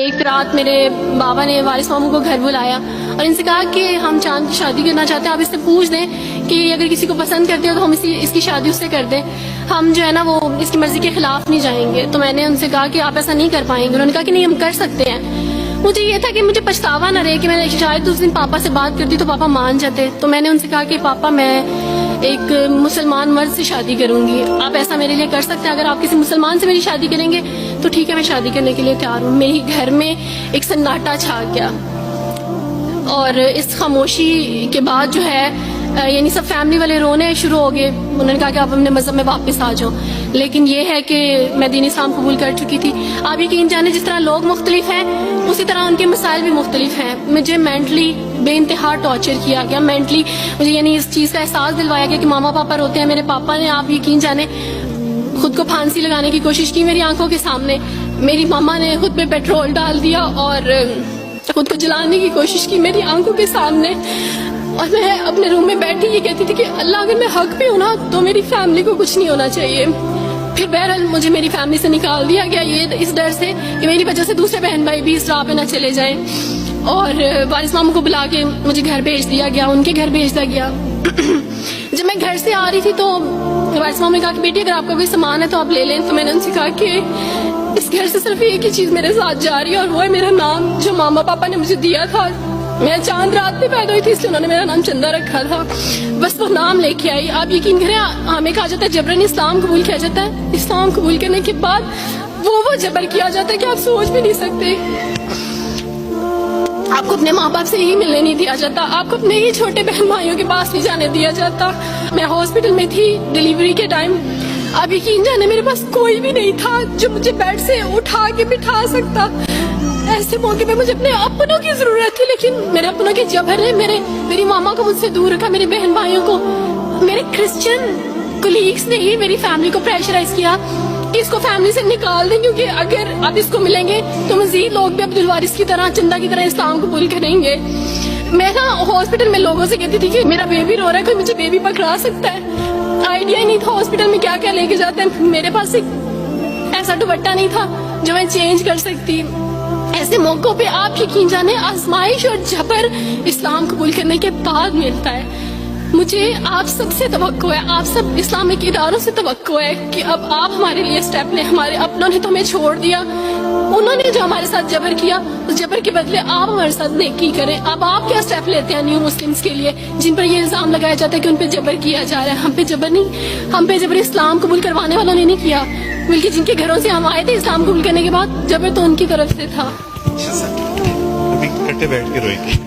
ایک رات میرے بابا نے وارث ماموں کو گھر بلایا اور ان سے کہا کہ ہم چاند کی شادی کرنا چاہتے ہیں, آپ اس سے پوچھ دیں کہ اگر کسی کو پسند کرتے ہو تو ہم اس کی شادی اس سے کر دیں, ہم جو ہے نا وہ اس کی مرضی کے خلاف نہیں جائیں گے. تو میں نے ان سے کہا کہ آپ ایسا نہیں کر پائیں گے. انہوں نے کہا کہ نہیں ہم کر سکتے ہیں. مجھے یہ تھا کہ مجھے پچھتاوا نہ رہے کہ میں نے شاید اس دن پاپا سے بات کرتی تو پاپا مان جاتے. تو میں نے ان سے کہا کہ پاپا میں ایک مسلمان مرد سے شادی کروں گی, آپ ایسا میرے لیے کر سکتے ہیں؟ اگر آپ کسی مسلمان سے میری شادی کریں گے تو ٹھیک ہے, میں شادی کرنے کے لیے تیار ہوں. میری گھر میں ایک سناٹا چھا گیا اور اس خاموشی کے بعد جو ہے یعنی سب فیملی والے رونے شروع ہو گئے. انہوں نے کہا کہ آپ اپنے مذہب میں واپس آ جاؤ. لیکن یہ ہے کہ میں دین اسلام قبول کر چکی تھی. آپ یقین جانیں جس طرح لوگ مختلف ہیں اسی طرح ان کے مسائل بھی مختلف ہیں. مجھے مینٹلی بے انتہا ٹارچر کیا گیا. مینٹلی مجھے یعنی اس چیز کا احساس دلوایا گیا کہ ماما پاپا روتے ہیں. میرے پاپا نے آپ یقین جانیں خود کو پھانسی لگانے کی کوشش کی میری آنکھوں کے سامنے. میری ماما نے خود پہ پیٹرول ڈال دیا اور خود کو جلانے کی کوشش کی میری آنکھوں کے سامنے. اور میں اپنے روم میں بیٹھی یہ کہتی تھی کہ اللہ اگر میں حق پہ ہوں نا تو میری فیملی کو کچھ نہیں ہونا چاہیے. پھر بہرحال مجھے میری فیملی سے نکال دیا گیا یہ اس ڈر سے کہ میری وجہ سے دوسرے بہن بھائی بھی اس راہ پہ نہ چلے جائیں. اور وارث ماموں کو بلا کے مجھے گھر بھیج دیا گیا, ان کے گھر بھیج دیا گیا. جب میں گھر سے آ رہی تھی تو وارث ماموں نے کہا کہ بیٹی اگر آپ کا کوئی سامان ہے تو آپ لے لیں. تو میں نے ان سے کہا کہ اس گھر سے صرف ایک ہی چیز میرے ساتھ جا رہی ہے اور وہ ہے میرا نام جو ماما پاپا نے مجھے دیا تھا. میں چاند رات میں پیدا ہوئی تھی اس لیے انہوں نے میرا نام چندہ رکھا تھا. بس وہ نام لے کے آئی. آپ یقین کریں ہمیں کہا جاتا ہے جبرن اسلام قبول کیا جاتا ہے. اسلام قبول کرنے کے بعد وہ جبر کیا جاتا ہے کہ آپ سوچ بھی نہیں سکتے. آپ کو اپنے ماں باپ سے ہی ملنے نہیں دیا جاتا, آپ کو اپنے ہی چھوٹے بہن بھائیوں کے پاس نہیں جانے دیا جاتا. میں ہاسپٹل میں تھی ڈلیوری کے ٹائم. آپ یقین جانے میرے پاس کوئی بھی نہیں تھا جو مجھے بیڈ سے اٹھا کے بٹھا سکتا. ایسے موقع پہ مجھے اپنے اپنوں کی ضرورت تھی لیکن میرے اپنوں کے جبر نے میری ماما کو مجھ سے دور رکھا. میرے بہن بھائیوں کو میرے کرسچن کولیگس نے ہی میری فیملی کو پریشرائز کیا کہ اس کو فیملی سے نکال دیں کیونکہ اگر آپ اس کو ملیں گے تو مزید لوگ بھی عبد الوارث کی طرح چندہ کی طرح اسلام قبول کریں گے. میں نا ہاسپٹل میں لوگوں سے کہتی تھی کہ میرا بیبی رو رہا ہے, کوئی مجھے بیبی پکڑا سکتا ہے. آئیڈیا ہی نہیں تھا ہاسپٹل میں کیا کیا لے کے جاتے ہیں. میرے پاس ایک ایسا دوپٹہ نہیں تھا جو میں چینج کر سکتی. ایسے موقعوں پہ آپ یقین جانے آزمائش اور جبر اسلام قبول کرنے کے بعد ملتا ہے. مجھے آپ سب سے توقع ہے, آپ سب اسلامک اداروں سے توقع ہے کہ اب آپ ہمارے لیے سٹیپ لیں. ہمارے اپنوں نے تو ہمیں چھوڑ دیا, انہوں نے جو ہمارے ساتھ جبر کیا اس جبر کے بدلے آپ ہمارے ساتھ نیکی کریں. اب آپ کیا سٹیپ لیتے ہیں نیو مسلمز کے لیے جن پر یہ الزام لگایا جاتا ہے کہ ان پہ جبر کیا جا رہا ہے؟ ہم پہ جبر نہیں, ہم پہ جبر اسلام قبول کروانے والوں نے نہیں کیا بلکہ جن کے گھروں سے ہم آئے تھے اسلام قبول کرنے کے بعد جبر تو ان کی طرف سے تھا. ابھی کٹے بیٹھ کے روئی تھی.